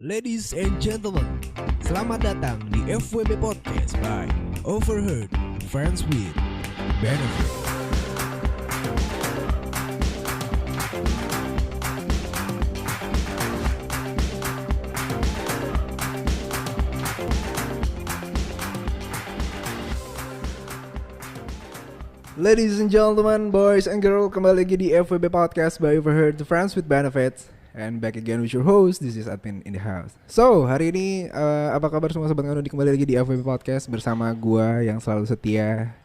Ladies and gentlemen, selamat datang di FWB Podcast by Overheard Friends with Benefit. Ladies and gentlemen, boys and girls, kembali lagi di FWB Podcast by Overheard Friends with Benefits. And back again with your host, this is Admin in the house. So, hari ini apa kabar semua sobat nganu, kembali lagi di FWB Podcast bersama gua yang selalu setia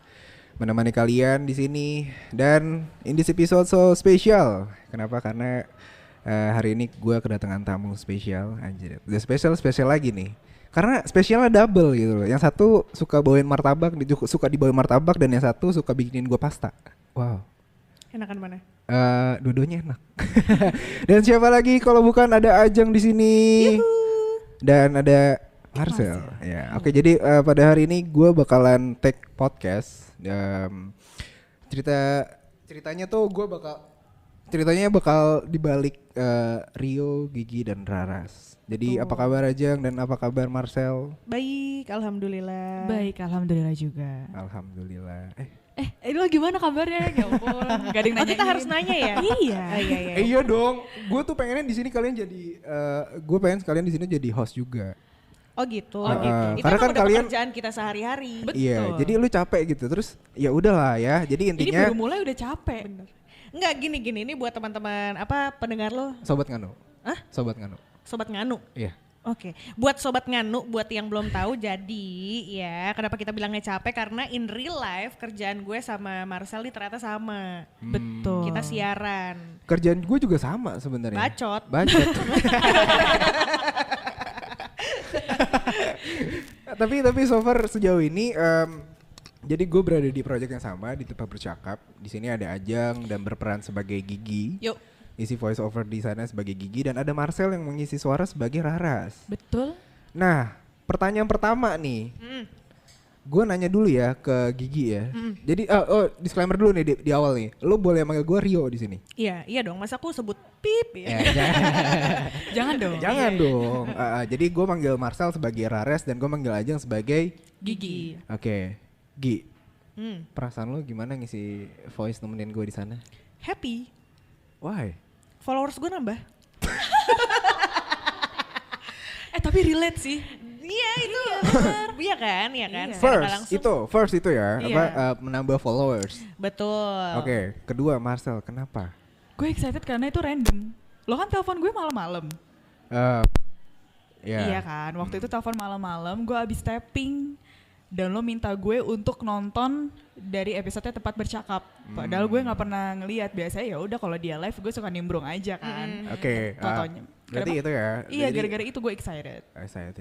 menemani kalian di sini. Dan in this episode so spesial. Kenapa? Karena hari ini gua kedatangan tamu spesial. Anjir, udah spesial lagi nih. Karena spesialnya double gitu loh. Yang satu suka bawain martabak, suka dibawain martabak, dan yang satu suka bikinin gua pasta. Wow. Enakan mana? Dua-duanya enak. Dan siapa lagi kalau bukan ada Ajeng di sini. Dan ada Marcel. Ya, oke, jadi pada hari ini gue bakalan take podcast. Ceritanya bakal dibalik Rio, Gigi, dan Raras. Jadi apa kabar Ajeng dan apa kabar Marcel? Baik, alhamdulillah. Baik, alhamdulillah juga. Alhamdulillah. Lo gimana kabarnya? Ya ampun, gak ada yang nanyain. Kita harus nanya ya? Iya. Iya. Iya dong. Gue tuh pengennya di sini kalian jadi gue pengen sekalian di sini jadi host juga. Oh gitu. Itu Karena kan udah kalian pekerjaan kita sehari-hari. Betul. Iya, jadi lu capek gitu. Terus ya udahlah ya. Jadi Ini intinya baru mulai udah capek. Bener. Enggak gini ini buat teman-teman pendengar lo, Sobat Nganu. Hah? Sobat Nganu. Sobat Nganu. Iya. Oke, buat Sobat Nganu, buat yang belum tahu, jadi ya kenapa kita bilangnya capek, karena in real life kerjaan gue sama Marcel ini ternyata sama. Betul. Kita siaran. Kerjaan gue juga sama sebenarnya. Bacot. Tapi so far sejauh ini jadi gue berada di proyek yang sama di tempat bercakap. Di sini ada Ajeng dan berperan sebagai Gigi. Yuk. Isi voice over di sana sebagai Gigi, dan ada Marcel yang mengisi suara sebagai Raras. Betul. Nah, pertanyaan pertama nih. Gue nanya dulu ya ke Gigi ya. Jadi disclaimer dulu nih di awal nih. Lo boleh manggil gue Rio di sini. Iya dong. Masa aku sebut pip ya? Jangan dong. Jangan dong. Jadi gue manggil Marcel sebagai Rares dan gue manggil Ajeng sebagai Gigi. Oke. Gi. Perasaan lo gimana ngisi voice nemenin gue di sana? Happy. Why? Followers gue nambah. Tapi relate sih. Iya itu. Iya kan? First itu ya. Iya. Menambah followers. Betul. Oke. Kedua Marcel, kenapa? Gue excited karena itu random. Lo kan telepon gue malam-malam. Iya kan. Waktu itu telepon malam-malam, gue abis tapping. Dan lo minta gue untuk nonton dari episode tempat bercakap. Padahal gue nggak pernah ngelihat. Biasanya ya udah kalau dia live gue suka nimbrung aja kan. Oke. Fotonya. Berarti itu ya. Iya, gara-gara itu gue excited.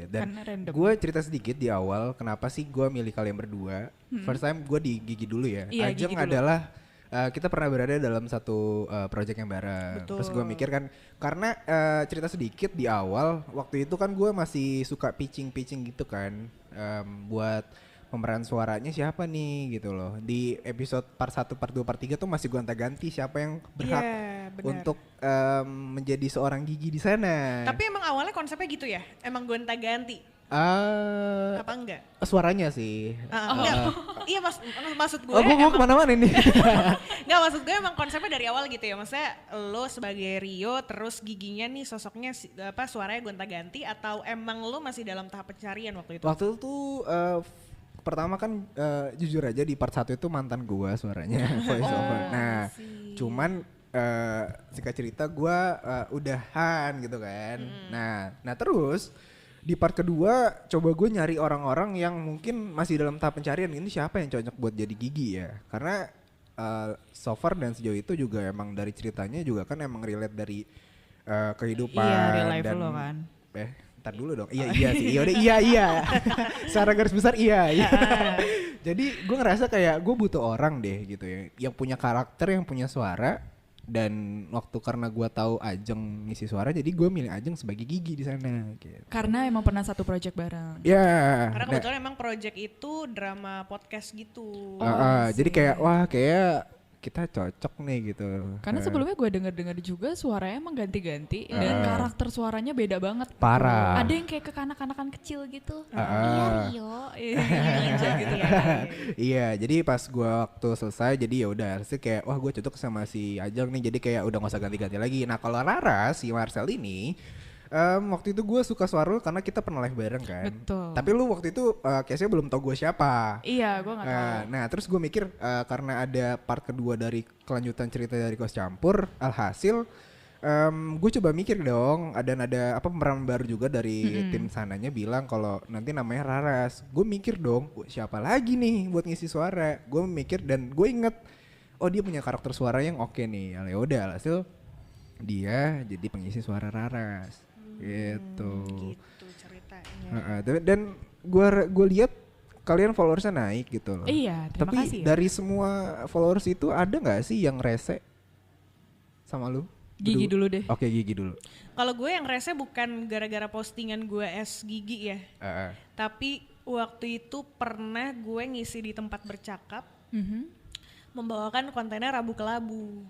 Dan karena random. gue cerita sedikit di awal kenapa sih gue milih kalian berdua. First time gue di Gigi dulu ya. Iya, Ajeng Gigi dulu. adalah kita pernah berada dalam satu project yang bareng. Betul. Terus gue mikir kan, karena cerita sedikit di awal, waktu itu kan gue masih suka pitching gitu kan, buat pemeran suaranya siapa nih gitu loh. Di episode part 1, part 2, part 3 tuh masih gonta-ganti siapa yang berhak untuk menjadi seorang Gigi di sana. Tapi emang awalnya konsepnya gitu ya? Emang gonta-ganti? Apa enggak? Suaranya sih. Enggak. Iya maksud gue. Gue kemana-mana ini. Enggak, maksud gue emang konsepnya dari awal gitu ya. Maksudnya lo sebagai Rio terus Giginya nih sosoknya suaranya gonta-ganti, atau emang lo masih dalam tahap pencarian waktu itu? Waktu itu pertama kan jujur aja di part 1 itu mantan gua suaranya voice over. Nah, cuman singkat cerita gua udahan gitu kan. Nah terus di part kedua coba gue nyari orang-orang yang mungkin masih dalam tahap pencarian, ini siapa yang cocok buat jadi Gigi ya. Karena so far dan sejauh itu juga emang dari ceritanya juga kan emang relate dari kehidupan. Iya, real life dan lo kan. Ntar dulu dong. Iya sih. Iya. Secara garis besar iya. Jadi gue ngerasa kayak gue butuh orang deh gitu ya, yang punya karakter, yang punya suara. Dan waktu karena gue tahu Ajeng ngisi suara, jadi gue milih Ajeng sebagai Gigi di sana. Gitu. Karena emang pernah satu project bareng. Ya. Karena kebetulan emang project itu drama podcast gitu. Jadi kayak kita cocok nih gitu. Karena sebelumnya gue denger juga suaranya emang ganti-ganti dan karakter suaranya beda banget. Parah. Ada yang kayak kekanak-kanakan kecil gitu. Iya Rio. Iya gitu ya. Iya, jadi pas gua waktu selesai jadi ya udah sih kayak wah gue cocok sama si Ajeng nih, jadi kayak udah gak usah ganti-ganti lagi. Nah kalau Rara si Marcel ini waktu itu gue suka suara lu karena kita pernah live bareng kan. Betul. Tapi lu waktu itu case-nya belum tau gue siapa. Iya, gue gak tahu. Nah terus gue mikir karena ada part kedua dari kelanjutan cerita dari Kos Campur, alhasil gue coba mikir dong, ada apa pemeran baru juga dari tim sananya bilang kalau nanti namanya Raras. Gue mikir dong, siapa lagi nih buat ngisi suara? Gue mikir dan gue inget, oh dia punya karakter suara yang oke nih. Ya udah, alhasil dia jadi pengisi suara Raras. Gitu ceritanya. Dan gue lihat kalian followersnya naik gitu loh. Iya, terima Tapi kasih ya. dari semua followers itu ada nggak sih yang rese sama lu? Gigi dulu deh. Oke, Gigi dulu. Kalau gue yang rese bukan gara-gara postingan gue es gigi ya. Tapi waktu itu pernah gue ngisi di tempat bercakap membawakan kontainer Rabu Kelabu.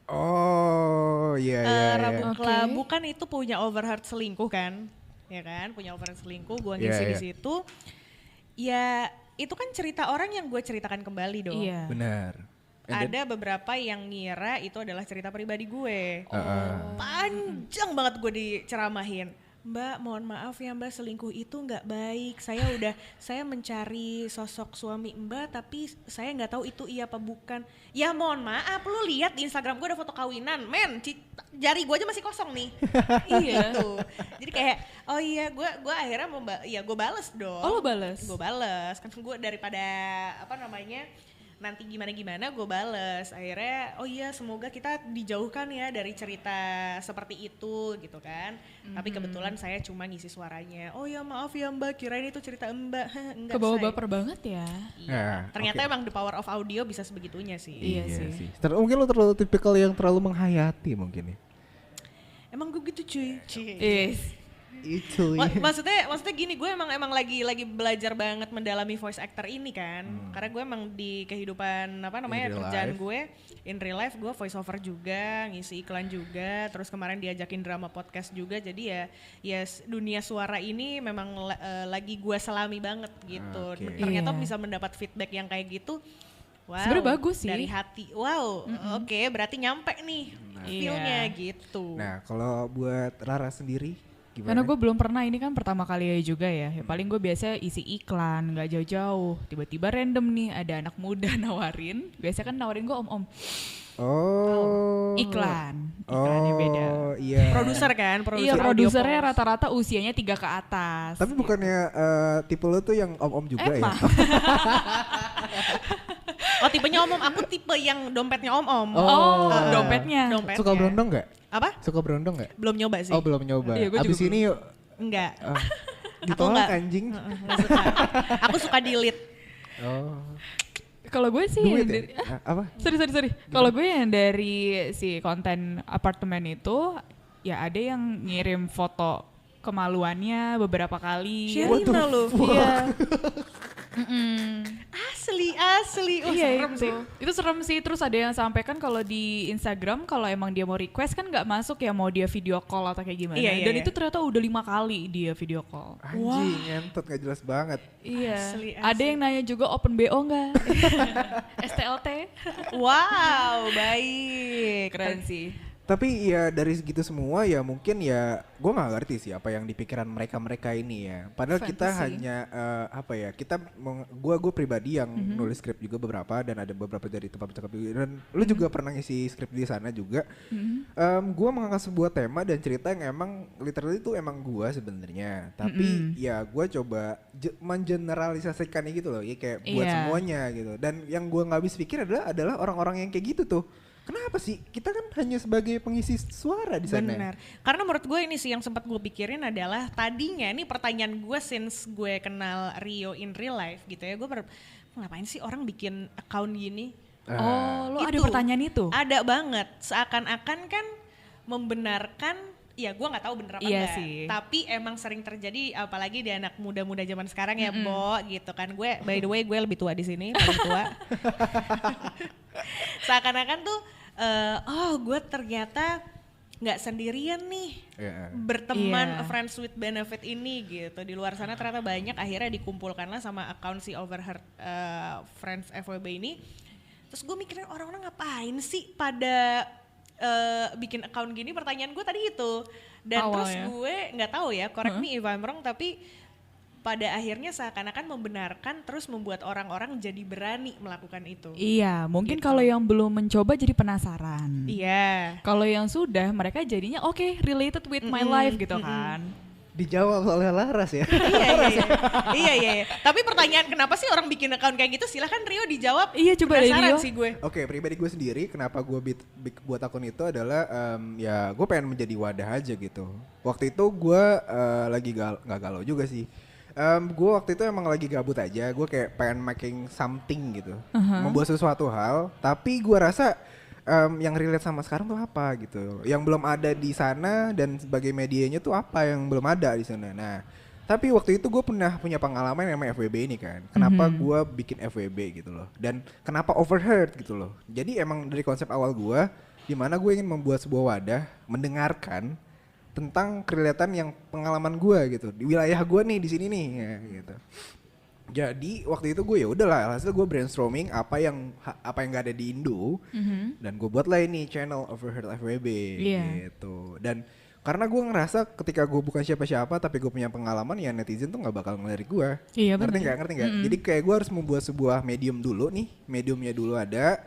Oh iya. Rabu Kelabu kan itu punya Overheard selingkuh kan, ya kan, punya Overheard selingkuh, gue ngisi di situ. Ya itu kan cerita orang yang gue ceritakan kembali dong. Iya. Benar. Ada beberapa yang ngira itu adalah cerita pribadi gue. Panjang banget gue diceramahin. Mbak, mohon maaf ya Mbak, selingkuh itu nggak baik. Saya mencari sosok suami Mbak, tapi saya nggak tahu itu iya apa bukan. Ya mohon maaf, lu lihat di Instagram gue ada foto kawinan, men, jari gue aja masih kosong nih. Iya. Gitu. Jadi kayak, oh iya, gue akhirnya gue bales dong. Oh lo bales? Gue bales, kan gue daripada nanti gimana gue bales. Akhirnya oh iya semoga kita dijauhkan ya dari cerita seperti itu gitu kan. Tapi kebetulan saya cuma ngisi suaranya. Oh ya maaf ya Mbak, kirain itu cerita Mbak. Enggak, Kebawa saya. baper banget ya. Iya. Ternyata emang the power of audio bisa sebegitunya sih. Iya sih. Mungkin lu terlalu tipikal yang terlalu menghayati mungkin ya. Emang gue gitu cuy. Itu. Maksudnya gini, gue emang lagi belajar banget mendalami voice actor ini kan. Karena gue emang di kehidupan kerjaan gue in real life gue voice over juga, ngisi iklan juga, terus kemarin diajakin drama podcast juga. Jadi ya dunia suara ini memang lagi gue selami banget gitu. Ternyata bisa mendapat feedback yang kayak gitu. Wow, sebenarnya bagus sih. Dari hati. Wow, oke, berarti nyampe nih feel-nya gitu. Nah, kalau buat Rara sendiri gimana? Karena gue belum pernah, ini kan pertama kali juga ya. Paling gue biasa isi iklan, gak jauh-jauh. Tiba-tiba random nih ada anak muda nawarin. Biasa kan nawarin gue om-om. Oh. Iklannya beda. Iya. Produser kan? Iya, produsernya rata-rata usianya 3 ke atas. Tapi bukannya tipe lo tuh yang om-om juga Emang. ya? Oh tipenya om-om, aku tipe yang dompetnya om-om. Dompetnya. Suka berondong gak? Apa? Suka berondong gak? Belum nyoba sih. Oh belum nyoba. Iya, gua Abis juga ini yuk. Enggak. Ditolak enggak. anjing. Nggak suka. Aku suka delete. Oh. Kalau gue sih Duit yang ya? dari, Apa? sorry. Kalau gue yang dari si konten apartemen itu, ya ada yang ngirim foto kemaluannya beberapa kali. Sharing lu. Iya. Asli. Oh, Iya serem sih. Itu serem sih. Terus ada yang sampaikan kalau di Instagram kalau emang dia mau request kan nggak masuk ya, mau dia video call atau kayak gimana. Iya, Dan iya. itu ternyata udah 5 kali dia video call. Anjing, ngentot gak jelas banget. Iya. Asli. Ada yang nanya juga open BO nggak? STLT. Wow, baik. Keren sih. Tapi ya dari segitu semua ya mungkin ya gue nggak ngerti sih apa yang di pikiran mereka ini ya. Padahal kita Fantasy. hanya gue pribadi yang nulis skrip juga beberapa dan ada beberapa dari tempat bercakap juga. Dan lu juga pernah ngisi skrip di sana juga. Gue mengangkat sebuah tema dan cerita yang emang literally itu emang gue sebenarnya. Tapi ya gue coba mengeneralisasikannya gitu loh, ya kayak buat Iya. semuanya gitu. Dan yang gue nggak habis pikir adalah orang-orang yang kayak gitu tuh. Kenapa sih? Kita kan hanya sebagai pengisi suara di sana. Benar. Karena menurut gue ini sih yang sempat gue pikirin adalah tadinya ini pertanyaan gue since gue kenal Rio in real life gitu ya. Gue ngapain sih orang bikin account gini? Oh, lo ada Itu. pertanyaan itu? Ada banget. Seakan-akan kan membenarkan ya gue nggak tahu bener apa Iya enggak. sih. Tapi emang sering terjadi apalagi di anak muda-muda zaman sekarang ya, Bo, gitu kan. Gue by the way gue lebih tua di sini, paling tua. Seakan-akan tuh gue ternyata nggak sendirian nih berteman friends with benefit ini gitu. Di luar sana ternyata banyak, akhirnya dikumpulkanlah sama account si Overheard Friends FWB ini. Terus gue mikirin orang-orang ngapain sih pada bikin account gini, pertanyaan gue tadi itu. Dan terus gue nggak tahu ya, correct me if I'm wrong, tapi pada akhirnya seakan-akan membenarkan, terus membuat orang-orang jadi berani melakukan itu. Iya, mungkin Gitu. kalau yang belum mencoba jadi penasaran. Iya. Kalau yang sudah, mereka jadinya oke, related with my life gitu kan. Dijawab oleh Laras ya. Iya. Tapi pertanyaan kenapa sih orang bikin account kayak gitu, silahkan Rio dijawab. Iya, coba dari Penasaran Rio. sih gue. Oke, pribadi gue sendiri kenapa gue buat akun itu adalah ya gue pengen menjadi wadah aja gitu. Waktu itu gue lagi nggak galau juga sih. Gue waktu itu emang lagi gabut aja, gue kayak pengen making something gitu, membuat sesuatu hal. Tapi gue rasa yang relate sama sekarang tuh apa gitu, yang belum ada di sana dan sebagai medianya tuh apa yang belum ada di sana. Nah, tapi waktu itu gue pernah punya pengalaman yang namanya FWB ini kan. Kenapa gue bikin FWB gitu loh, dan kenapa Overheard gitu loh. Jadi emang dari konsep awal gue, dimana gue ingin membuat sebuah wadah mendengarkan tentang kelihatan yang pengalaman gue gitu di wilayah gue nih di sini nih ya, gitu. Jadi waktu itu gue ya udahlah, hasil gue brainstorming apa yang gak ada di Indo, dan gue buatlah ini channel Overheard FWB gitu. Dan karena gue ngerasa ketika gue bukan siapa-siapa tapi gue punya pengalaman, ya netizen tuh nggak bakal ngelirik gue. Iya, ngerti nggak? Jadi kayak gue harus membuat sebuah medium dulu nih, mediumnya dulu ada.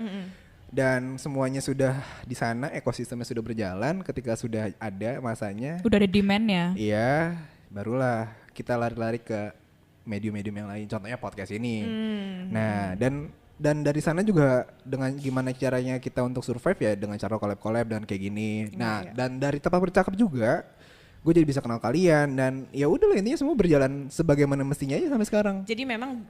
Dan semuanya sudah di sana, ekosistemnya sudah berjalan. Ketika sudah ada masanya, Udah ada demand-nya. iya, barulah kita lari-lari ke medium-medium yang lain. Contohnya podcast ini. Nah, dan dari sana juga dengan gimana caranya kita untuk survive ya dengan cara collab-collab dan kayak gini. Nah, dan dari tempat bercakap juga gue jadi bisa kenal kalian, dan ya udah lah, intinya semua berjalan sebagaimana mestinya aja sampai sekarang. Jadi memang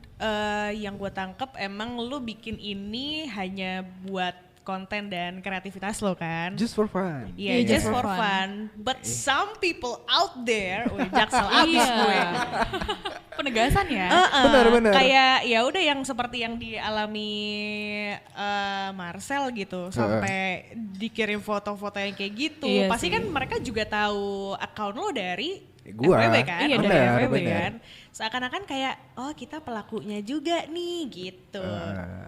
yang gue tangkep emang lu bikin ini hanya buat konten dan kreativitas lo kan? Just for fun. Iya, just for fun. But some people out there, jaksel abis gue. Penegasan ya. Benar. Kayak ya udah yang seperti yang dialami Marcel gitu, sampai dikirim foto-foto yang kayak gitu. Iya Pasti sih. kan mereka juga tahu account lo dari Gua. FWB kan? Iya, dari benar, FWB benar. kan. Seakan-akan kayak oh kita pelakunya juga nih gitu.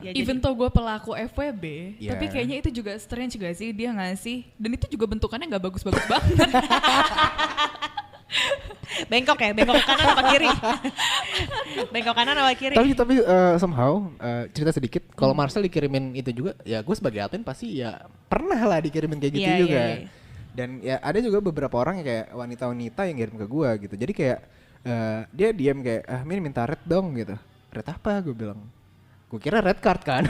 Ya, Even though gue pelaku FWB, Yeah. tapi kayaknya itu juga strange gak sih dia ngasih, dan itu juga bentukannya gak bagus-bagus banget. bengkok ya, bengkok ke kanan apa kiri? Bengkok kanan apa kiri? Tapi somehow cerita sedikit, kalau Marcel dikirimin itu juga, ya gue sebagai admin pasti ya pernah lah dikirimin kayak gitu Iya, juga. iya. Dan ya ada juga beberapa orang yang kayak wanita-wanita yang kirim ke gue gitu. Jadi kayak dia diam kayak, Min minta red dong gitu. Red apa? Gue bilang. Gue kira red card kan.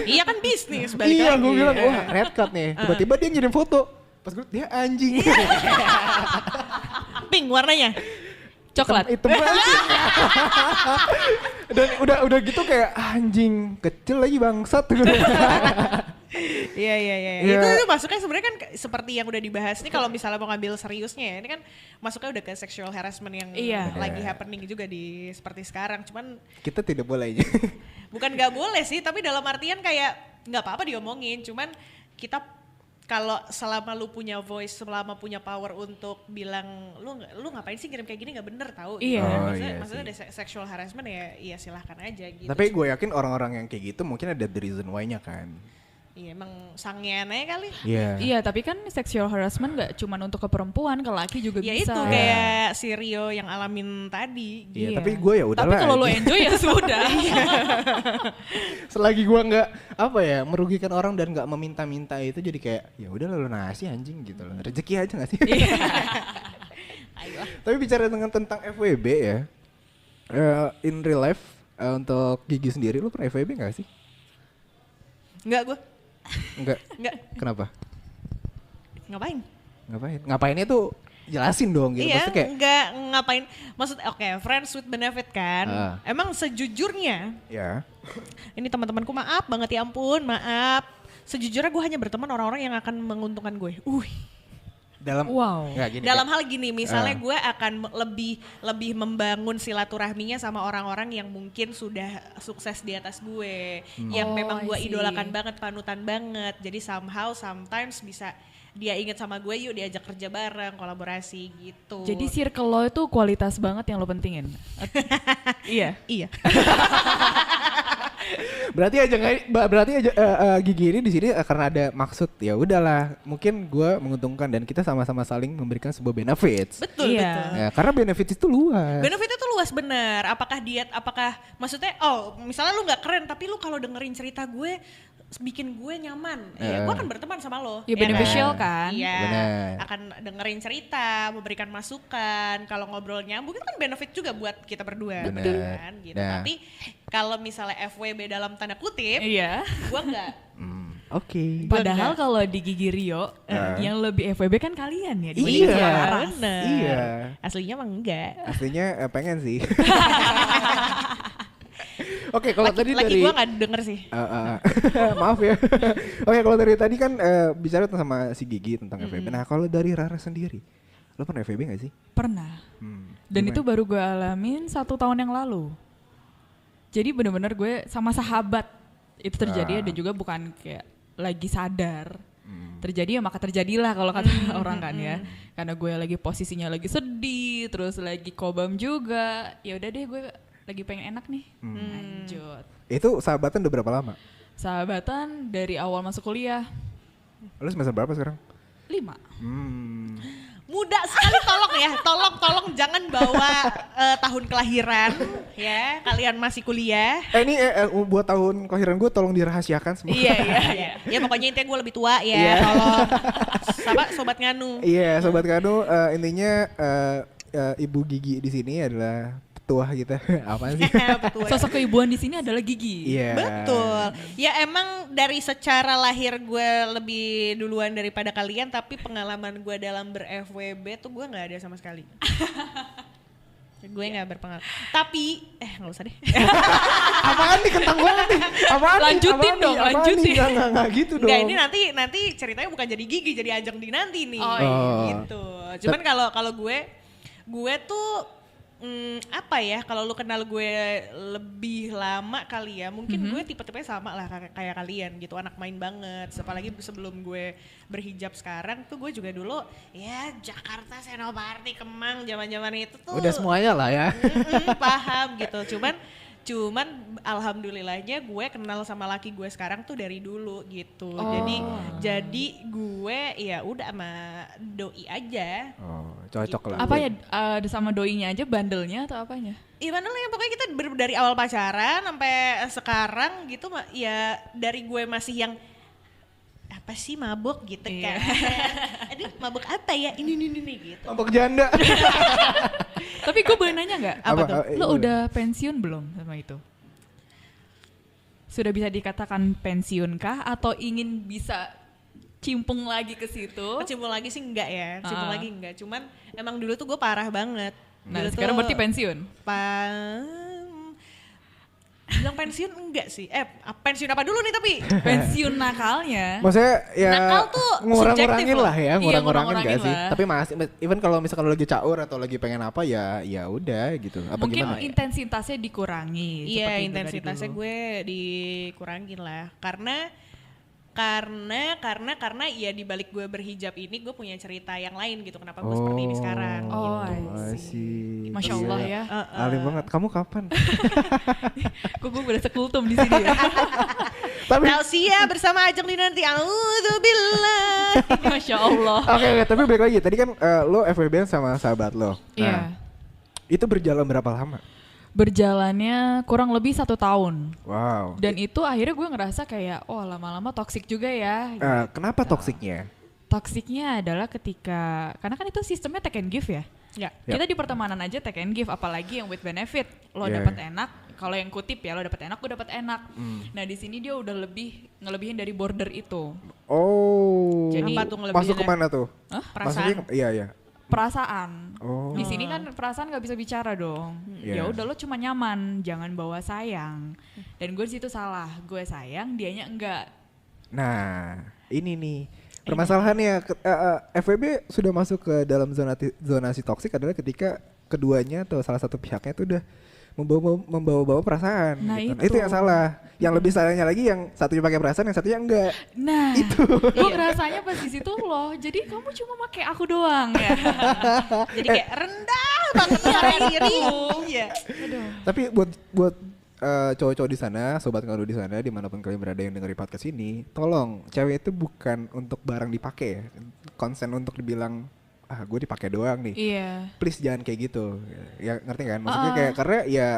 Iya kan bisnis balik Iya, lagi. gue bilang wah red card nih. Tiba-tiba dia ngirim foto. Pas gue dia anjing. Pink warnanya. Coklat. Hitam banget. Dan udah gitu kayak anjing kecil lagi bangsat. Iya. Iya. Itu masuknya sebenarnya kan seperti yang udah dibahas nih, kalau misalnya mau ngambil seriusnya ya. Ini kan masuknya udah ke sexual harassment yang Iya. lagi happening juga di seperti sekarang. Cuman Kita tidak boleh aja. bukan nggak boleh sih, tapi dalam artian kayak nggak apa-apa diomongin. Cuman kita kalau selama lu punya voice, selama punya power untuk bilang lu ngapain sih ngirim kayak gini, nggak bener tahu. Iya. Oh, Maksudnya iya ada sexual harassment ya silahkan aja gitu. Tapi gue yakin orang-orang yang kayak gitu mungkin ada the reason why-nya kan. Iya emang sangean aja kali. Iya. Iya, tapi kan sexual harassment gak cuma untuk ke perempuan, ke laki juga Ya bisa. itu kayak si Rio yang alamin tadi. Iya, tapi gue ya Tapi udahlah. kalau lo aja. enjoy ya sudah. Selagi gue nggak apa ya merugikan orang dan nggak meminta-minta itu, jadi kayak ya udah lu nasi anjing gitu loh. Rezeki aja nggak sih? Ayolah. Tapi bicara tentang FWB ya, in real life untuk Gigi sendiri lu pernah FWB nggak sih? Enggak gue. Enggak. Kenapa? Ngapain? Ngapainnya tuh jelasin dong gitu. Iya, Maksudnya kayak enggak ngapain. Maksud oke, friends with benefit kan. Emang sejujurnya, ya. ini teman-temanku maaf banget ya ampun, maaf. Sejujurnya gue hanya berteman orang-orang yang akan menguntungkan gue. Gini, dalam hal gini, misalnya gue akan lebih membangun silaturahminya sama orang-orang yang mungkin sudah sukses di atas gue, yang memang gue idolakan banget, panutan banget. Jadi sometimes bisa dia inget sama gue, yuk diajak kerja bareng, kolaborasi gitu. Jadi circle lo itu kualitas banget yang lo pentingin. Iya. Berarti Gigi ini di sini karena ada maksud, ya udahlah, mungkin gue menguntungkan dan kita sama-sama saling memberikan sebuah benefits. Betul. Ya, karena benefits itu luas. Benefitnya tuh luas bener. Apakah maksudnya, misalnya lu nggak keren tapi lu kalau dengerin cerita gue bikin gue nyaman, ya gue akan berteman sama lo. Ya beneficial kan? Iya, akan dengerin cerita, memberikan masukan. Kalau ngobrol nyambung itu kan benefit juga buat kita berdua. Betul kan? Gitu. Tapi kalau misalnya FWB dalam tanda kutip, gue enggak. Oke. Padahal kalau di Gigi Rio, yang lebih FWB kan kalian ya. Iya, bener. Iya. Aslinya emang enggak. Aslinya pengen sih. Oke, kalau tadi dari gue gak denger sih. Maaf ya. Oke, kalau dari tadi kan bicara sama si Gigi tentang FWB. Nah, kalau dari Rara sendiri, lo pernah FWB gak sih? Pernah. Dan itu baru gue alamin 1 tahun yang lalu. Jadi bener-bener gue sama sahabat itu terjadi, ada juga bukan kayak lagi sadar. Terjadi ya maka terjadilah kalau kata orang kan ya. Karena gue lagi posisinya lagi sedih, terus lagi kobam juga. Ya udah deh, gue lagi pengen enak nih. Lanjut. Itu sahabatan udah berapa lama? Sahabatan dari awal masuk kuliah. Lo semester berapa sekarang? 5. Muda sekali, tolong jangan bawa tahun kelahiran ya, kalian masih kuliah. Ini buat tahun kelahiran gue tolong dirahasiakan semua. Iya. Ya pokoknya intinya gue lebih tua ya, tolong. Sama Sobat Nganu. Iya, Sobat Nganu, intinya Ibu Gigi di sini adalah petua kita. Apaan sih? Sosok keibuan di sini adalah Gigi. Iya. Betul. Ya emang dari secara lahir gue lebih duluan daripada kalian, tapi pengalaman gue dalam ber-FWB tuh gue nggak ada sama sekali. Gue nggak berpengalaman. Tapi nggak usah deh. Apaan nih, kentang banget nih? Apaan lanjutin nih? dong, lanjutin. Nggak gitu dong. Nggak, ini nanti ceritanya bukan jadi Gigi, jadi Ajeng Dinanti nih. Gitu. Cuman kalau gue tuh apa ya, kalau lu kenal gue lebih lama kali ya, mungkin gue tipe-tipenya sama lah kayak kalian gitu, anak main banget. Apalagi sebelum gue berhijab sekarang tuh gue juga dulu ya Jakarta, Senopati, Kemang, zaman-zaman itu tuh udah semuanya lah ya. Paham gitu. Cuman alhamdulillahnya gue kenal sama laki gue sekarang tuh dari dulu gitu. Jadi gue ya udah sama doi aja. Cocok gitu. lah. Apa ya, sama doinya aja, bandelnya atau apanya? Iya bandelnya, pokoknya kita dari awal pacaran sampai sekarang gitu ya, dari gue masih yang apa sih mabok gitu kan. Aduh mabok apa ya, ini gitu. Mabok janda. Tapi gue boleh nanya gak? Apa tuh? Lo udah pensiun belum sama itu? Sudah bisa dikatakan pensiun kah? Atau ingin bisa cimpung lagi ke situ? Cimpung lagi sih enggak ya, cimpung lagi enggak. Cuman emang dulu tuh gue parah banget. Nah dulu sekarang berarti pensiun? Bilang pensiun enggak sih. Pensiun apa dulu nih tapi? Pensiun nakalnya. Maksudnya ya nakal tuh ngurang-ngurangin lah ya, Iya, ngurang-ngurangin gak sih? lah. Tapi masih, even kalau misalkan lo lagi caur atau lagi pengen apa ya udah gitu. Apa mungkin gimana? intensitasnya dikurangi. Iya, seperti intensitasnya dulu. gue dikurangin lah. Karena ya di balik gue berhijab ini gue punya cerita yang lain gitu, kenapa gue seperti ini sekarang. Oh, gitu. I see. Masya Iya. Allah ya. Alim banget. Kamu kapan? Kok gue berasa kultum di sini ya? Tapi Tausiah bersama Ajeng Dinanti. A'udzubillah. Masya Allah. Oke, tapi balik lagi. Tadi kan lo FWB sama sahabat lo. Iya. Itu berjalan berapa lama? Berjalannya kurang lebih 1 tahun. Wow. Dan itu akhirnya gue ngerasa kayak, lama-lama toksik juga ya. Kenapa toksiknya? Toksiknya adalah karena kan itu sistemnya take and give ya. Ya. Kita di pertemanan aja take and give, apalagi yang with benefit. Lo Yeah. dapat enak, kalau yang kutip ya lo dapat enak, gue dapat enak. Nah di sini dia udah ngelebihin dari border itu. Oh. Jadi apa tuh ngelebihinnya? Masuk kemana tuh? Hah? Perasaan. Maksudnya, iya. Perasaan. Oh. Di sini kan perasaan nggak bisa bicara dong. Yeah. Ya udah lo cuma nyaman, jangan bawa sayang. Dan gue di situ salah, gue sayang, dianya enggak. Nah, ini nih. Permasalahannya FWB sudah masuk ke dalam zonasi toksik adalah ketika keduanya atau salah satu pihaknya itu udah membawa perasaan. Nah, gitu. Itu yang salah. Yang lebih salahnya lagi yang satunya pakai perasaan, yang satunya enggak. Nah, itu. Gue ngerasanya pas di situ loh. Jadi kamu cuma pakai aku doang ya. Jadi kayak rendah banget cara diri. Iya. Tapi buat cowok-cowok di sana, sobat ngalu di sana, dimanapun kalian berada yang dengerin podcast ini, tolong cewek itu bukan untuk barang dipakai ya, konsen untuk dibilang gue dipakai doang nih. Iya. Please jangan kayak gitu. Ya ngerti kan? Maksudnya kayak karena ya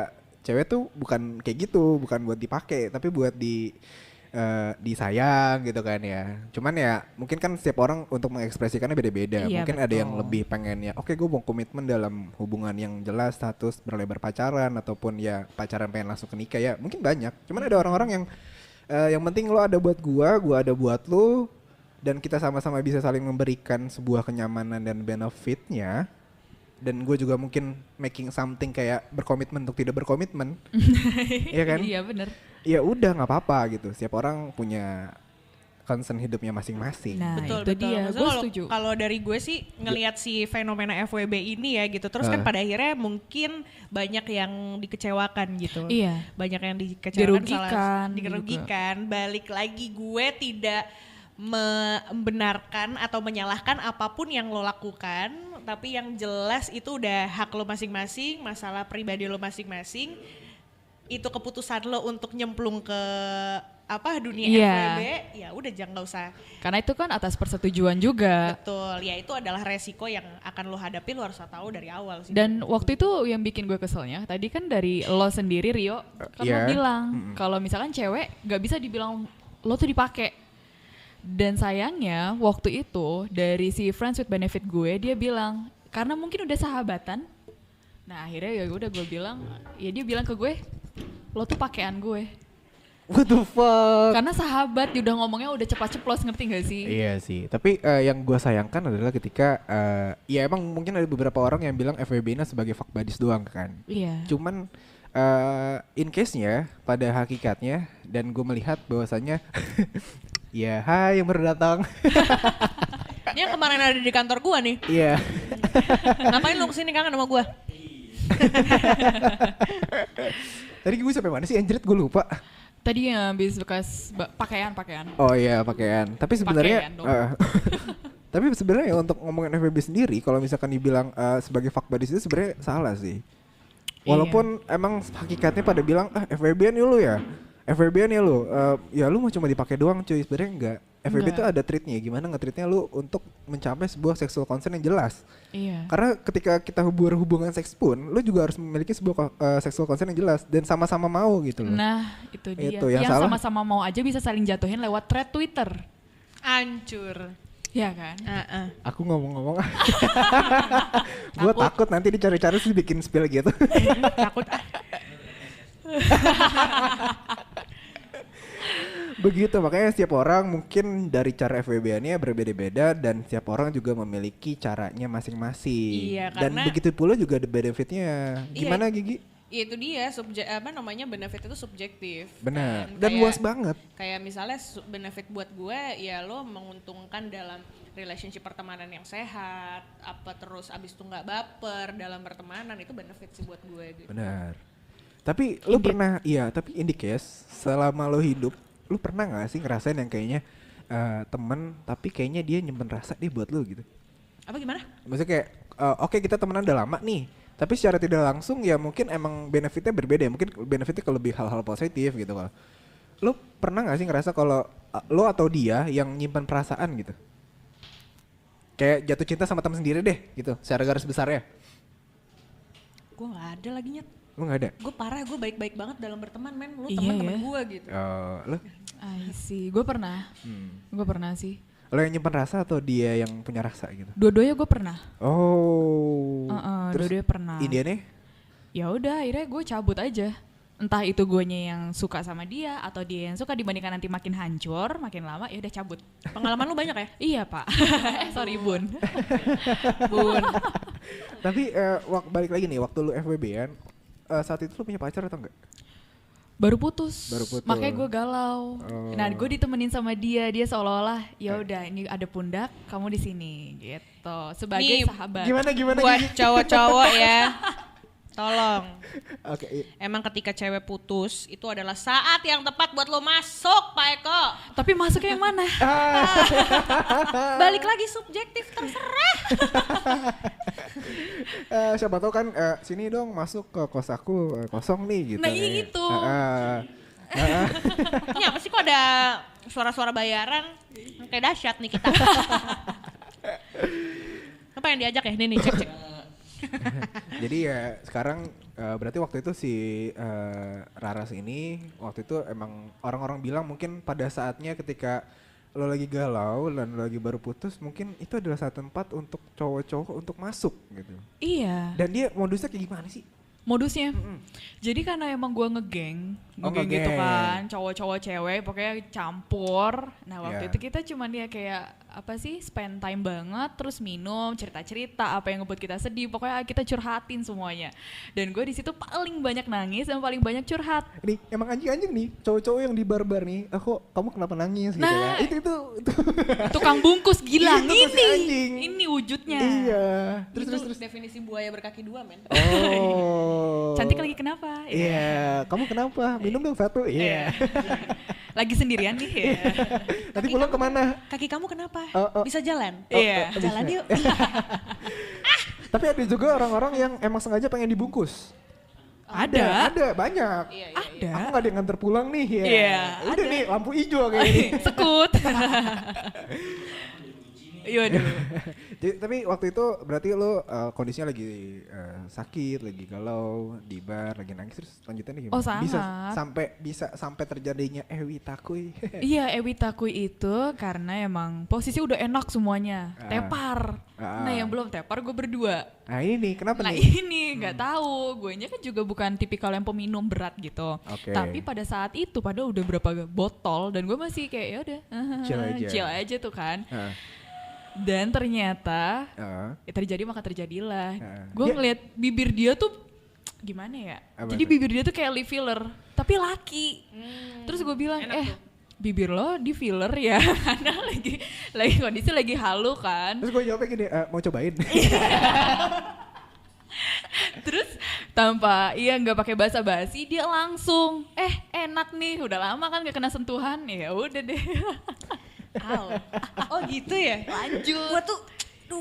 cewek tuh bukan kayak gitu, bukan buat dipakai, tapi buat disayang gitu kan ya. Cuman ya mungkin kan setiap orang untuk mengekspresikannya beda-beda. Iya, Mungkin ada yang betul. lebih pengennya oke gue mau komitmen dalam hubungan yang jelas, status berlebar pacaran, ataupun ya pacaran pengen langsung ke nikah ya. Mungkin banyak. Cuman ada orang-orang yang penting lo ada buat gua ada buat lo, dan kita sama-sama bisa saling memberikan sebuah kenyamanan dan benefitnya. Dan gue juga mungkin making something kayak berkomitmen untuk tidak berkomitmen. Iya kan? Iya bener. Ya udah nggak apa-apa gitu. Setiap orang punya concern hidupnya masing-masing. Nah Betul, itu betul. dia, Maksudnya gue kalau- setuju. Kalau dari gue sih ngelihat si fenomena FWB ini ya gitu. Terus kan pada akhirnya mungkin banyak yang dikecewakan gitu. Iya. Banyak yang dikecewakan, Dirugikan dirugikan. Balik lagi gue tidak membenarkan atau menyalahkan apapun yang lo lakukan, tapi yang jelas itu udah hak lo masing-masing, masalah pribadi lo masing-masing. Itu keputusan lo untuk nyemplung ke dunia Iya. FWB, ya udah jangan, nggak usah. Karena itu kan atas persetujuan juga. Betul, ya itu adalah resiko yang akan lo hadapi, lo harus tahu dari awal sih. Dan waktu itu yang bikin gue keselnya, tadi kan dari lo sendiri Rio, kan lo Iya. bilang kalau misalkan cewek gak bisa dibilang lo tuh dipakai. Dan sayangnya waktu itu dari si Friends with Benefit gue, dia bilang karena mungkin udah sahabatan. Nah akhirnya ya udah gue bilang, ya dia bilang ke gue, lo tuh pakaian gue. What the fuck? Karena sahabat, dia udah ngomongnya udah cepat-ceplos, ngerti gak sih? Iya sih, tapi yang gue sayangkan adalah ketika ya emang mungkin ada beberapa orang yang bilang FWB ini sebagai fuck buddies doang kan. Iya. Cuman in case-nya pada hakikatnya, dan gue melihat bahwasannya ya hai yang baru datang. Ini yang kemarin ada di kantor gua nih. Iya. Ngapain lu kesini kangen sama gua? Tadi gue sampai mana sih anjrit, gue lupa. Tadi yang habis bekas pakaian. Oh iya pakaian. Tapi sebenarnya Pakaian dong. tapi sebenarnya untuk ngomongin FWB sendiri, kalau misalkan dibilang sebagai fuck buddies itu sebenarnya salah sih. Walaupun emang hakikatnya pada bilang FWB-an ya lu ya. FWB-an ya lu. Ya lu mau cuma dipakai doang cuy, sebenarnya enggak. FWB itu ada treatnya, gimana nge-treatnya lu untuk mencapai sebuah sexual consent yang jelas. Iya. Karena ketika kita berhubungan seks pun, lu juga harus memiliki sebuah sexual consent yang jelas dan sama-sama mau gitu loh. Nah itu dia. Itu yang salah. sama-sama mau aja bisa saling jatuhin lewat thread Twitter. Hancur. Ya kan? Aku ngomong-ngomong, gue takut nanti dicari-cari sih bikin spill gitu. Takut. Begitu, makanya setiap orang mungkin dari cara FWB-annya berbeda-beda dan setiap orang juga memiliki caranya masing-masing. Iya, Dan karena- begitu pula juga ada benefitnya. Gimana Gigi? Ya itu dia, benefit itu subjektif. Benar. Kan, Dan kayak- luas banget. Kayak misalnya benefit buat gue, ya lo menguntungkan dalam relationship pertemanan yang sehat, terus abis itu nggak baper dalam pertemanan, itu benefit sih buat gue gitu. Benar. Tapi lu pernah, tapi Indik ya, selama lo hidup, lu pernah gak sih ngerasain yang kayaknya temen, tapi kayaknya dia nyimpen rasa dia buat lu gitu? Apa gimana? Maksudnya kayak, oke kita temenan udah lama nih, tapi secara tidak langsung ya mungkin emang benefitnya berbeda ya, mungkin benefitnya ke lebih hal-hal positif gitu kalau. Lu pernah gak sih ngerasa kalau lo atau dia yang nyimpen perasaan gitu? Kayak jatuh cinta sama temen sendiri deh gitu, secara garis besarnya. Gue nggak ada lagi nyet. Lu gak ada? Gue parah, gue baik-baik banget dalam berteman, men. Lu Iya teman-teman ya. gue gitu. Lu? I see. Gue pernah. Gue pernah sih. Lo yang nyimpen rasa atau dia yang punya rasa gitu? Dua-duanya gue pernah. Oh. Dua-duanya pernah. Indiannya? Ya udah, akhirnya gue cabut aja. Entah itu guanya yang suka sama dia atau dia yang suka, dibandingkan nanti makin hancur, makin lama ya udah cabut. Pengalaman lu banyak ya? Iya pak. Sorry bun. Bun. Tapi balik lagi nih, waktu lu FWB-an, saat itu lu punya pacar atau enggak? Baru putus. Makanya gue galau. Nah, gue ditemenin sama dia seolah-olah ya udah ini ada pundak, kamu di sini gitu. Sebagai Nih, sahabat. Gimana Buat cowok-cowok ya, tolong. Oke. Emang ketika cewek putus itu adalah saat yang tepat buat lo masuk, Pak Eko. Tapi masuknya yang mana? Balik lagi subjektif, terserah. Siapa tahu kan sini dong masuk ke kos aku kosong nih gitu. Nah, iya gitu. Ini apa sih kok ada suara-suara bayaran? Kayak dahsyat nih kita. Apa yang diajak ya? Nih cek. Jadi ya sekarang berarti waktu itu si Raras ini waktu itu emang orang-orang bilang mungkin pada saatnya ketika lo lagi galau dan lo lagi baru putus mungkin itu adalah saat tempat untuk cowok-cowok untuk masuk gitu. Iya. Dan dia modusnya kayak gimana sih? Modusnya. Jadi karena emang gue ngegeng gitu kan, cowok-cowok cewek pokoknya campur. Nah waktu itu kita cuman ya kayak apa sih spend time banget, terus minum, cerita-cerita apa yang ngebuat kita sedih, pokoknya kita curhatin semuanya. Dan gue di situ paling banyak nangis dan paling banyak curhat. Nih emang anjing-anjing nih cowok-cowok yang di bar-bar nih, kok kamu kenapa nangis gitu ya? Itu tukang bungkus gila Itu tuh si anjing. ini wujudnya. Iya. Terus definisi buaya berkaki dua, men. Oh. Cantik lagi kenapa? Iya, kamu kenapa? Minum dong satu. Iya. Lagi sendirian nih ya. Nanti pulang kemana? Kaki kamu kenapa? Oh. Bisa jalan? Iya. Jalan yuk. Tapi ada juga orang-orang yang emang sengaja pengen dibungkus. Ada banyak. Iya. Ada. Aku gak ada yang nganter pulang nih ya. Iya, Udah nih lampu hijau kayak gini. Sekut. Iya dulu. Tapi waktu itu berarti lo kondisinya lagi sakit, lagi galau, di bar, lagi nangis terus lanjutannya gimana? Oh, sangat. Bisa sampai terjadinya Ewi Takui. Iya, Ewi Takui itu karena emang posisi udah enak semuanya, tepar. Nah yang belum tepar gue berdua. Nah ini kenapa Nah nih? ini nggak tahu, guenya kan juga bukan tipikal yang peminum berat gitu. Oke. Tapi pada saat itu padahal udah berapa botol dan gue masih kayak ya udah chill aja tuh kan. Dan ternyata terjadi maka terjadilah. Gue ngeliat bibir dia tuh gimana ya? Jadi bibir dia tuh kayak lip filler, tapi laki. Terus gue bilang, bibir lo di filler ya? Karena lagi kondisi lagi halu kan. Terus gue jawabnya gini, mau cobain? Terus tanpa nggak pakai basa-basi dia langsung enak nih, udah lama kan gak kena sentuhan, ya udah deh. Oh gitu ya? Lanjut. Gua tuh,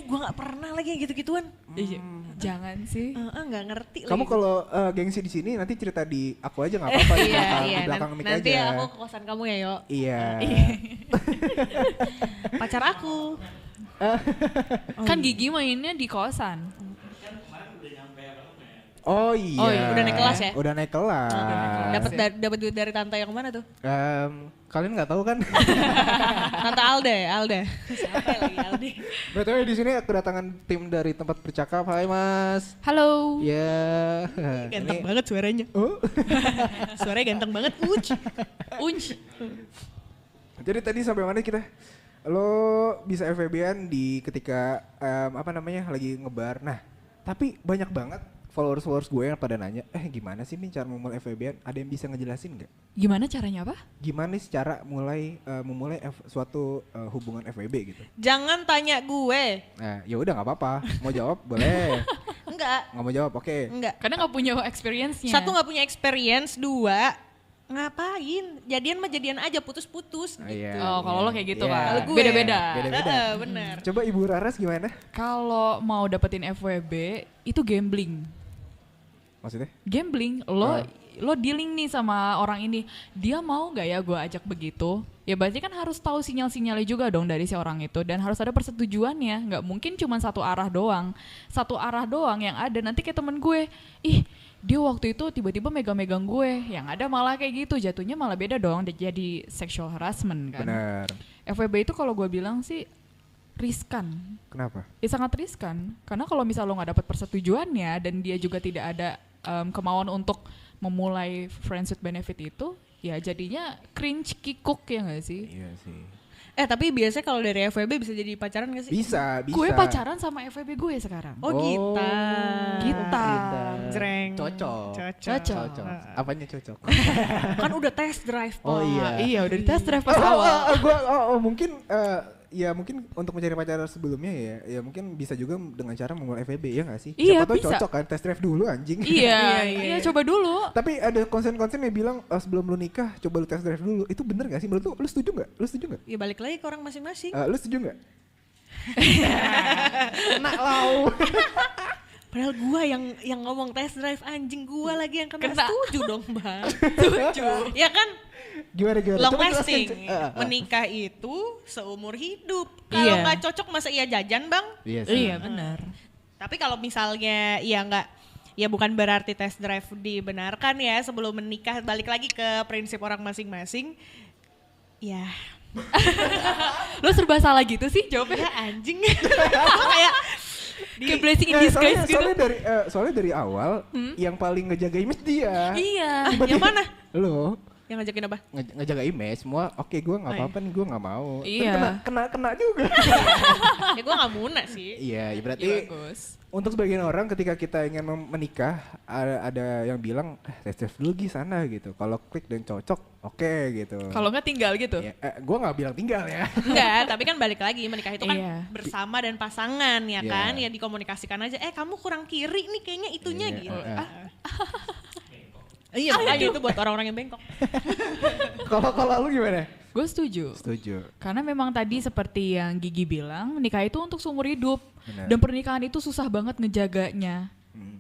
gua gak pernah lagi yang gitu-gituan. Jangan sih. Gak ngerti Kamu lagi. kalau gengsi di sini nanti cerita di aku aja gak apa-apa. Di belakang mic aja. Nanti aku ke kosan kamu ya, Yo. Iya. Pacar aku. Kan Gigi mainnya di kosan. Oh iya. Udah naik kelas ya? Udah naik kelas. Dapat duit dari tante yang mana tuh? Kalian nggak tahu kan? Tante Alda. Siapa lagi Aldi? Betul di sini kedatangan tim dari tempat bercakap. Hai Mas. Halo. Ya. Ganteng banget suaranya. Suaranya ganteng banget. Unj. Jadi tadi sampai mana kita? Lo bisa FWB-an di ketika lagi ngebar. Nah, tapi banyak banget followers gue yang pada nanya, gimana sih nih cara memulai FWB-an? Ada yang bisa ngejelasin nggak? Gimana caranya apa? Gimana sih cara memulai suatu hubungan FWB gitu? Jangan tanya gue. Nah, ya udah nggak apa-apa. Mau jawab boleh. Enggak. Nggak mau jawab, oke. Enggak. Karena nggak punya experience-nya. Satu nggak punya experience, dua ngapain? Jadian mah jadian aja, putus-putus gitu. Iya, kalau lo kayak gitu kan. Kalau gue Beda-beda. Bener. Coba Ibu Raras gimana? Kalau mau dapetin FWB itu gambling. Maksudnya? Gambling, lo dealing nih sama orang ini, dia mau gak ya gue ajak begitu? Ya berarti kan harus tahu sinyal-sinyalnya juga dong dari si orang itu, dan harus ada persetujuannya. Nggak mungkin cuma satu arah doang yang ada. Nanti kayak temen gue, dia waktu itu tiba-tiba megang-megang gue, yang ada malah kayak gitu, jatuhnya malah beda dong, jadi sexual harassment kan. Benar. FWB itu kalau gue bilang sih riskan. Kenapa? Ya sangat riskan, karena kalau misal lo nggak dapat persetujuannya dan dia juga tidak ada kemauan untuk memulai friends with benefit itu, ya jadinya cringe, kikuk ya nggak sih? Iya sih. Tapi biasanya kalau dari FWB bisa jadi pacaran gak sih? Bisa. Gue pacaran sama FWB gue sekarang. Oh, kita. Kita. Jreng. Cocok Cocok. Apanya cocok? Kan udah test drive, Pak. Oh iya. Iya, udah di test drive pas awal. Mungkin ya mungkin untuk mencari pacar sebelumnya ya mungkin bisa juga dengan cara memulai FWB ya nggak sih? Iya, Siapa tahu bisa. cocok kan, test drive dulu anjing. Iya, coba dulu. Tapi ada konsen-konsen yang bilang sebelum lu nikah coba lu test drive dulu. Itu bener gak sih? Menurut lu setuju gak? Ya balik lagi ke orang masing-masing. Lu setuju gak? Kena lau. Padahal gua yang ngomong test drive, anjing gua lagi yang kena. Setuju dong, Bang. Setuju. Ya kan? Gimana? Long Coba lasting. jelasin. Menikah itu seumur hidup. Kalau Iya. nggak cocok masa iya jajan, Bang? Iya, benar. Tapi kalau misalnya ya nggak, ya bukan berarti test drive dibenarkan ya sebelum menikah. Balik lagi ke prinsip orang masing-masing. Ya, Lo serba salah gitu sih jawabnya. ya anjing. Kayak Kayak blessing in disguise gitu. Soalnya dari awal yang paling ngejaga image dia. Iya. yang mana? Lo Yang ngajakin apa? ngejaga image semua. Oke, gue nggak apa-apa nih, gue nggak mau. Tapi Iya. kena juga. Ya gue nggak muna sih. Iya, ya berarti Iya, bagus. untuk sebagian orang ketika kita ingin menikah ada yang bilang test drive dulu sana gitu. Kalau klik dan cocok, oke gitu. Kalau nggak tinggal gitu. Ya, gue nggak bilang tinggal ya. Enggak, tapi kan balik lagi menikah itu kan Iya. bersama dan pasangan ya Iya. kan. Ya dikomunikasikan aja, kamu kurang kiri nih kayaknya itunya Iya, gitu. eh. Iya, makanya itu buat orang-orang yang bengkok. Kalau lu gimana? Gue setuju. Setuju. Karena memang tadi seperti yang Gigi bilang, nikah itu untuk seumur hidup. Benar. Dan pernikahan itu susah banget ngejaganya.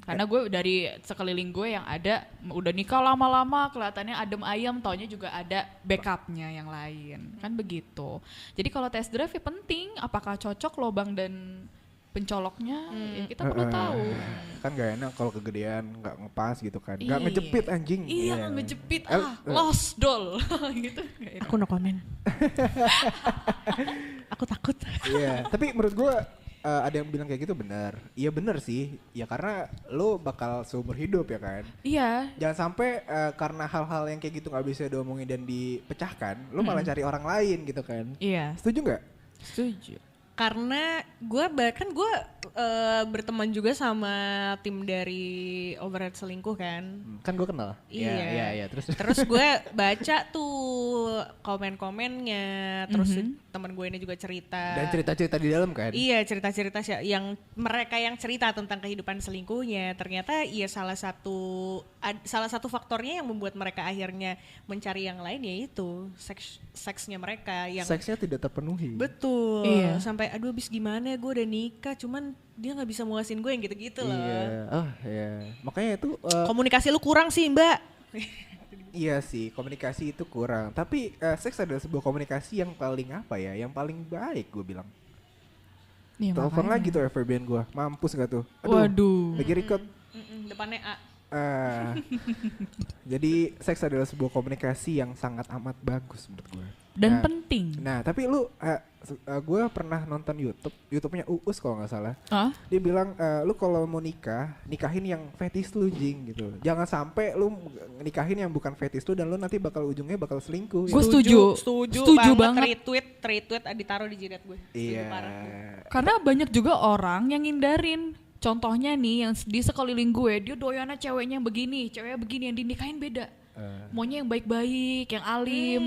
Karena gue dari sekeliling gue yang ada udah nikah lama-lama kelihatannya adem ayam, taunya juga ada backupnya yang lain. Kan begitu. Jadi kalau test drive ya penting apakah cocok lobang dan pencoloknya ya kita perlu tahu. Kan gak enak kalau kegedean, gak ngepas gitu kan. Gak ngejepit anjing. Iya, ngejepit. El- Lost doll. Gitu. Nggak enak. Aku no comment. Aku takut. Iya, tapi menurut gue ada yang bilang kayak gitu benar. Iya benar sih. Ya karena lo bakal seumur hidup ya kan. Iya. Jangan sampai karena hal-hal yang kayak gitu gak bisa diomongin dan dipecahkan, lo malah cari orang lain gitu kan. Iya. Setuju gak? Setuju. Karena gue berteman juga sama tim dari Overhead Selingkuh kan. Kan gue kenal. Iya. Iya. Terus gue baca tuh komen-komennya, terus teman gue ini juga cerita. Dan cerita-cerita di dalam kan. Iya, cerita-cerita yang mereka yang cerita tentang kehidupan selingkuhnya. Ternyata ya salah satu faktornya yang membuat mereka akhirnya mencari yang lain yaitu seksnya mereka yang Seksnya tidak terpenuhi. betul. Iya. Sampai aduh abis gimana ya, gue udah nikah cuman dia nggak bisa muasin gue yang gitu-gitu loh. Iya. Oh iya. Makanya itu Komunikasi lu kurang sih, Mbak. iya sih, komunikasi itu kurang. Tapi seks adalah sebuah komunikasi yang paling apa ya? Yang paling baik gue bilang. Iya, Telepon makanya. lagi tuh FWB-an gue. Mampus gak tuh? Aduh, Waduh. lagi record. Depannya A. Jadi seks adalah sebuah komunikasi yang sangat amat bagus menurut gue. Dan Nah, penting. Nah, tapi lu gue pernah nonton YouTube-nya Uus kalau nggak salah. Ah? Dia bilang lu kalau mau nikahin yang fetish lu jing gitu. Jangan sampai lu nikahin yang bukan fetish lu dan lu nanti ujungnya bakal selingkuh. Gue gitu. setuju banget. Retweet ditaruh di jidat gue. Setuju Iya. parah. Karena banyak juga orang yang ngindarin. Contohnya nih yang di sekeliling gue, dia doyannya ceweknya yang begini, ceweknya begini, yang dinikahin beda. Maunya yang baik-baik, yang alim.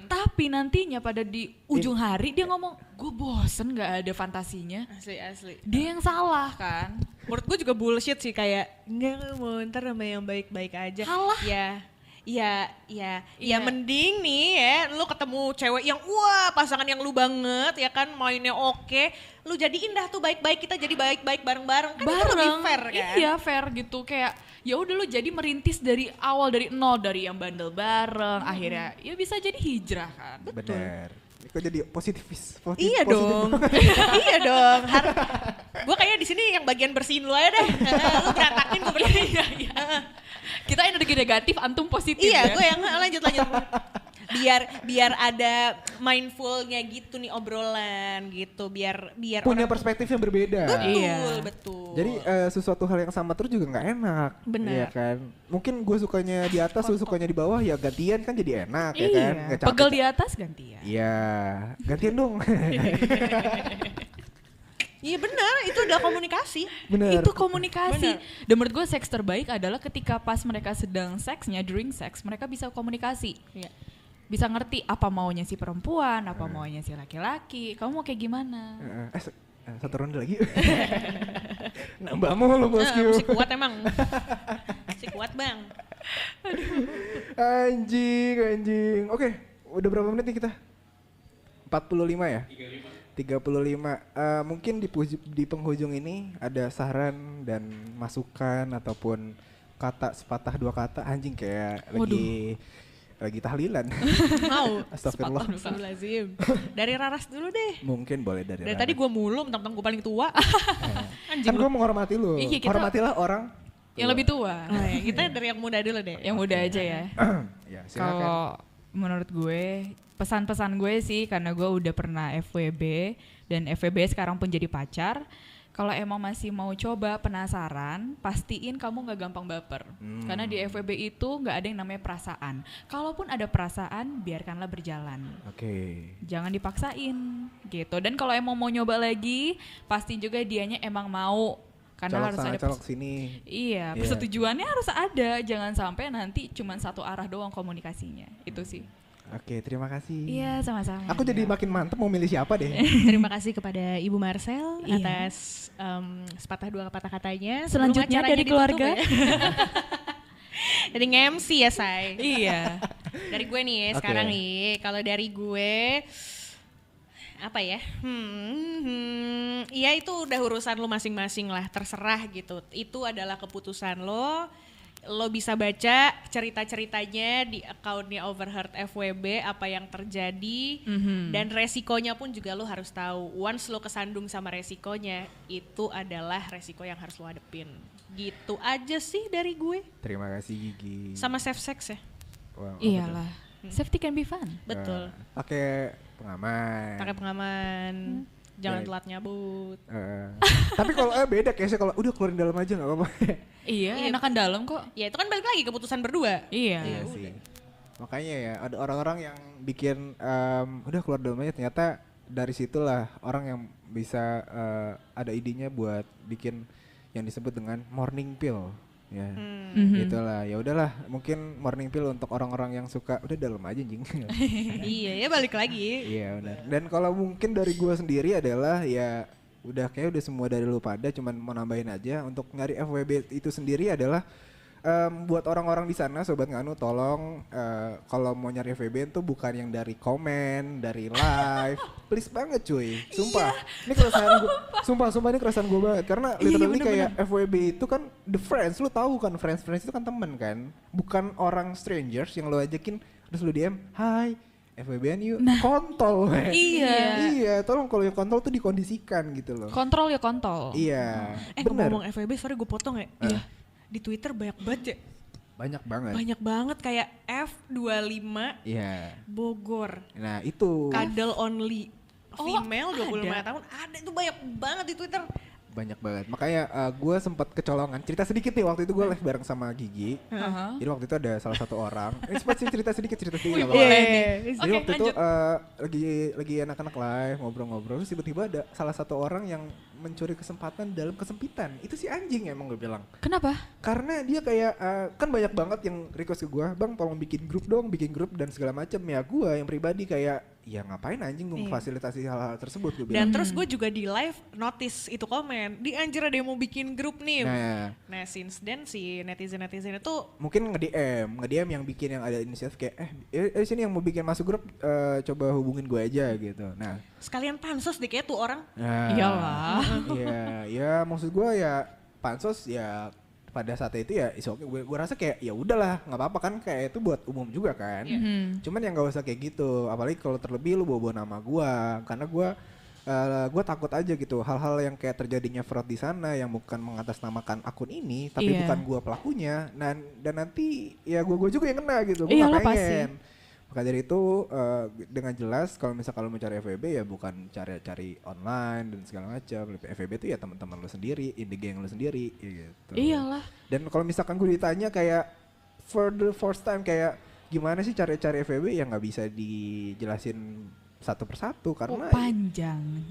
Tapi nantinya pada di ujung hari dia ngomong, gue bosen gak ada fantasinya. Asli. Dia yang salah kan. Menurut gue juga bullshit sih, kayak enggak mau ntar sama yang baik-baik aja. Halah. Ya Iya. mending nih ya lu ketemu cewek yang wah pasangan yang lu banget ya kan, mainnya oke, lu jadi indah tuh baik-baik, kita jadi baik-baik bareng-bareng kan, itu lebih fair kan. Iya fair gitu, kayak ya udah lu jadi merintis dari awal, dari nol, dari yang bandel bareng, akhirnya ya bisa jadi hijrah kan. Benar. Kok jadi positifis? Iya positif dong. banget. Iya dong. Gue kayaknya di sini yang bagian bersihin lu aja deh. Lu berantakin, gue bersihin. Iya. Kita energi negatif, antum positif Iya, ya. gue yang lanjut. Biar ada mindfulnya gitu nih obrolan gitu, biar Punya orang perspektif yang berbeda. betul. Jadi sesuatu hal yang sama terus juga nggak enak. Benar. Iya kan. Mungkin gue sukanya di atas, lu sukanya di bawah, ya gantian kan jadi enak ya kan. Iya. Nggak capek. Pegel di atas gantian. Iya, gantian dong. Iya benar, itu udah komunikasi. Bener. Itu komunikasi. Bener. Dan menurut gue seks terbaik adalah ketika pas mereka sedang seksnya, during sex, mereka bisa komunikasi. Iya. Bisa ngerti apa maunya si perempuan, apa maunya si laki-laki. Kamu mau kayak gimana? Satu ronde lagi. Nambah mulu bosku. Masih kuat emang. Masih kuat bang. Anjing. Oke, udah berapa menit nih kita? 45 ya? 35. Mungkin di penghujung ini ada saran dan masukan ataupun kata sepatah dua kata anjing kayak lagi tahlilan. Mau. Astagfirullah. Astagfirullahaladzim. Dari Raras dulu deh. Mungkin boleh dari Dari tadi gue mulu, mentang-mentang gue paling tua. Kan gue menghormati lu. Iya, kita- Hormatilah orang Yang lebih tua. Oh, ya, kita dari yang muda dulu deh. Yang muda aja ya. Ya, silakan. Kalau menurut gue, pesan-pesan gue sih karena gue udah pernah FWB dan FWB sekarang pun jadi pacar. Kalau emang masih mau coba penasaran, pastiin kamu nggak gampang baper. Karena di FWB itu nggak ada yang namanya perasaan. Kalaupun ada perasaan, biarkanlah berjalan. Oke. Jangan dipaksain gitu. Dan kalau emang mau nyoba lagi, pastiin juga dianya emang mau. Karena Colok harus sana, ada colok sini. Iya, Iya. persetujuannya harus ada. Jangan sampai nanti cuma satu arah doang komunikasinya. Itu sih. Oke, terima kasih. Iya, sama-sama. Aku jadi makin mantep mau milih siapa deh. Terima kasih kepada Ibu Marcel Iya. atas sepatah dua patah katanya. Selanjutnya Sebelum acaranya dari ditutup keluarga. ya. Dari nge-MC ya, Say. Iya. Dari gue nih Oke. sekarang nih. Kalau dari gue apa ya? Iya itu udah urusan lo masing-masing lah, terserah gitu. Itu adalah keputusan lo. Lo bisa baca cerita-ceritanya di akunnya Overheard FWB apa yang terjadi dan resikonya pun juga lo harus tahu. Once lo kesandung sama resikonya, itu adalah resiko yang harus lo hadepin. Gitu aja sih dari gue. Terima kasih Gigi. Sama safe sex ya. Wow, Iyalah. Safety can be fun. Betul. Pakai pengaman. Pakai pengaman. Jangan Baik. telat nyabut. Tapi kalau beda kayaknya kalau udah keluarin dalam aja nggak apa-apa. Iya, enakan dalam kok. Ya itu kan balik lagi keputusan berdua. Iya. Iya sih. Makanya ya ada orang-orang yang bikin udah keluar dalam aja ternyata dari situlah orang yang bisa ada idenya buat bikin yang disebut dengan morning pill. Ya, itulah. Ya udahlah, mungkin morning pill untuk orang-orang yang suka udah dalam aja anjing. Iya ya balik lagi. Iya benar. Dan kalau mungkin dari gua sendiri adalah ya udah kayak udah semua dari lu pada, cuman mau nambahin aja untuk nyari FWB itu sendiri adalah buat orang-orang di sana sobat nganu tolong kalau mau nyari FWB itu bukan yang dari komen, dari live. Please banget cuy. Sumpah. Ini keresahan gua. Sumpah ini keresahan gua banget karena literally kayak FWB itu kan the friends. Lu tahu kan friends itu kan temen kan. Bukan orang strangers yang lu ajakin terus lu DM, "Hai, FWB-an yuk." Kontol. Iya, tolong kalau yang kontol tuh dikondisikan gitu loh. Kontrol ya kontol. Iya. Bener. Ngomong FWB, sorry gue potong ya. Iya. Di Twitter banyak banget ya. Banyak banget. Banyak banget kayak F25 Iya. Bogor. Nah, itu Cuddle only female Oh, 25 ada. tahun. Ada itu banyak banget di Twitter. banyak banget. Makanya gue sempat kecolongan. Cerita sedikit nih waktu itu gue live bareng sama Gigi. Aha. Jadi waktu itu ada salah satu orang. Ini sempat sih cerita sedikit nggak Wih, apa-apa. boleh nih. Jadi Oke, waktu itu lanjut. lagi anak-anak live ngobrol-ngobrol terus tiba-tiba ada salah satu orang yang mencuri kesempatan dalam kesempitan. Itu si anjing emang gue bilang. Kenapa? Karena dia kayak kan banyak banget yang request ke gue, "Bang, tolong bikin grup dong, bikin grup dan segala macam." Ya gue yang pribadi kayak ya ngapain anjing memfasilitasi hal-hal tersebut gue bilang. Dan terus gue juga di live notice itu komen. Di anjir ada yang mau bikin grup nih. Nah since then si netizen-netizen itu Mungkin nge-DM yang bikin yang ada inisiatif kayak sini yang mau bikin masuk grup coba hubungin gue aja gitu. Nah, sekalian pansos deh kayak tuh orang. Iyalah. Iya, ya maksud gue ya pansos ya pada saat itu ya gue rasa kayak ya udahlah nggak apa-apa kan kayak itu buat umum juga kan. Cuman yang nggak usah kayak gitu, apalagi kalau terlebih lu bawa nama gue karena gue takut aja gitu hal-hal yang kayak terjadinya fraud di sana yang bukan mengatasnamakan akun ini tapi Iya. bukan gue pelakunya dan nanti ya gue juga yang kena gitu. Gue Iyalah, nggak pasti. pengen. Maka dari itu dengan jelas kalau mau cari FWB ya bukan cari online dan segala macam. FWB itu ya teman-teman lu sendiri, indie geng lu sendiri gitu. Iyalah. Dan kalau misalkan gue ditanya kayak for the first time kayak gimana sih cari FWB ya nggak bisa dijelasin satu persatu karena Panjang.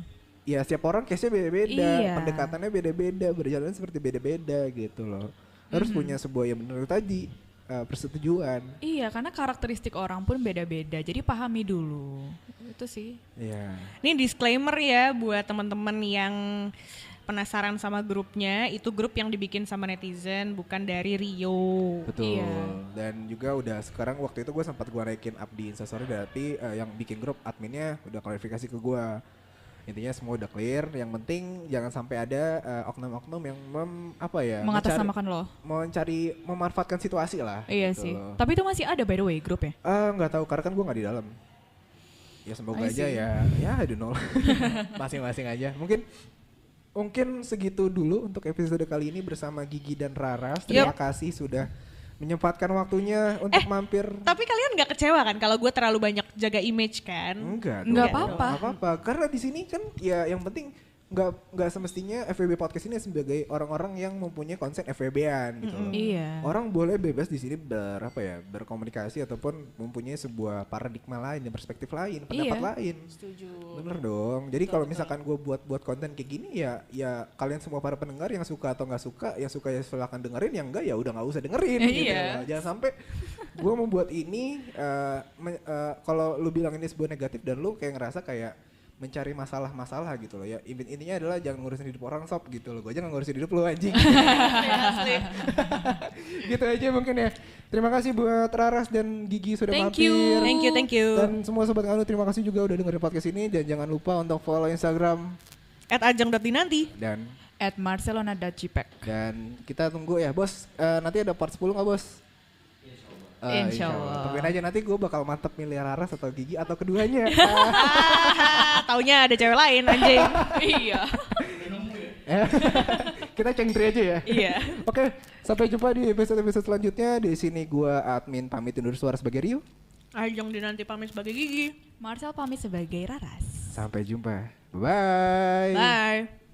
ya setiap orang case-nya beda-beda, Iya. pendekatannya beda-beda, berjalan seperti beda-beda gitu loh. Harus punya sebuah yang benar tadi persetujuan. Iya, karena karakteristik orang pun beda-beda. Jadi pahami dulu. Itu sih. Iya. Ini disclaimer ya buat teman-teman yang penasaran sama grupnya, itu grup yang dibikin sama netizen, bukan dari Rio. Betul. Iya. Dan juga udah sekarang waktu itu gue sempat gue naikin up di Instastory, tapi yang bikin grup adminnya udah klarifikasi ke gue. Intinya semua udah clear. Yang penting jangan sampai ada oknum-oknum yang Mengatasnamakan lo. memanfaatkan situasi lah. Iya gitu sih. loh. Tapi itu masih ada by the way grupnya. Nggak tahu karena kan gue nggak di dalam. Ya semoga I aja see. ya I don't know. Masing-masing aja. Mungkin segitu dulu untuk episode kali ini bersama Gigi dan Raras. Terima kasih sudah menyempatkan waktunya untuk mampir. Tapi kalian nggak kecewa kan kalau gue terlalu banyak jaga image kan? Enggak Nggak dong. apa-apa. Nggak apa-apa. Karena di sini kan ya yang penting nggak semestinya FWB Podcast ini sebagai orang-orang yang mempunyai konsen FWB-an gitu loh. Iya. Orang boleh bebas di sini berkomunikasi ataupun mempunyai sebuah paradigma lain dan perspektif lain, pendapat lain. Setuju. Bener dong. Jadi kalau misalkan gue buat konten kayak gini ya kalian semua para pendengar yang suka atau nggak suka, yang suka ya silakan dengerin, yang enggak ya udah nggak usah dengerin. Gitu Iya. loh. Jangan sampai gue membuat ini kalau lu bilang ini sebuah negatif dan lu kayak ngerasa kayak mencari masalah gitu loh ya. Intinya adalah jangan ngurusin hidup orang sob gitu loh. Gue jangan ngurusin hidup lu anjing. Asli. Gitu aja mungkin ya. Terima kasih buat Raras dan Gigi sudah Thank mampir. you. Thank you. Dan semua sobat Nganu terima kasih juga udah dengerin podcast ini dan jangan lupa untuk follow Instagram @ajang.dinanti. dan @marcelona.cipek. kita tunggu ya bos. Nanti ada part 10 nggak bos? Insya Allah. Tungguin aja nanti gue bakal mantep milih Raras atau Gigi atau keduanya. Taunya ada cewek lain anjing. Iya. Kita cengtri aja ya. Iya. Oke, sampai jumpa di episode selanjutnya. Di sini gue admin pamit undur suara sebagai Rio. Ajang dinanti pamit sebagai Gigi. Marcel pamit sebagai Raras. Sampai jumpa. Bye. Bye.